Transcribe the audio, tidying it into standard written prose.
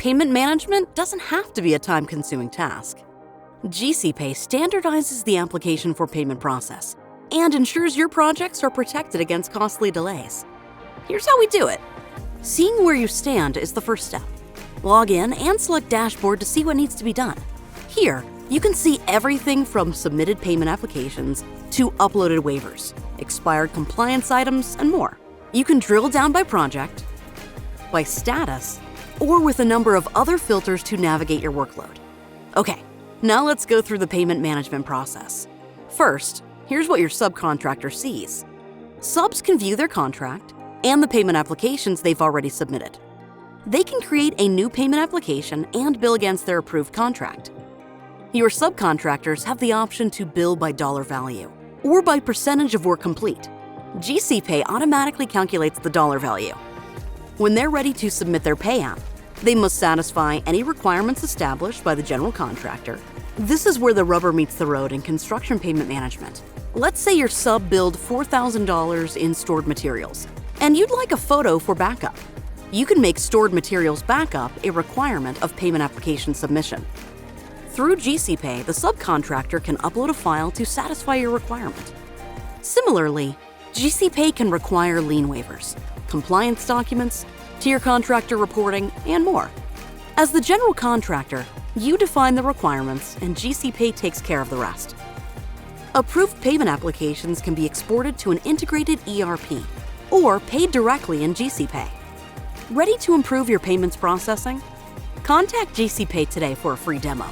Payment management doesn't have to be a time-consuming task. GCPay standardizes the application for payment process and ensures your projects are protected against costly delays. Here's how we do it. Seeing where you stand is the first step. Log in and select Dashboard to see what needs to be done. Here, you can see everything from submitted payment applications to uploaded waivers, expired compliance items, and more. You can drill down by project, by status, or with a number of other filters to navigate your workload. Okay, now let's go through the payment management process. First, here's what your subcontractor sees. Subs can view their contract and the payment applications they've already submitted. They can create a new payment application and bill against their approved contract. Your subcontractors have the option to bill by dollar value or by percentage of work complete. GCPay automatically calculates the dollar value. When they're ready to submit their pay app, they must satisfy any requirements established by the general contractor. This is where the rubber meets the road in construction payment management. Let's say your sub billed $4,000 in stored materials, and you'd like a photo for backup. You can make stored materials backup a requirement of payment application submission. Through GCPay, the subcontractor can upload a file to satisfy your requirement. Similarly, GCPay can require lien waivers, compliance documents, tier contractor reporting, and more. As the general contractor, you define the requirements and GCPay takes care of the rest. Approved payment applications can be exported to an integrated ERP or paid directly in GCPay. Ready to improve your payments processing? Contact GCPay today for a free demo.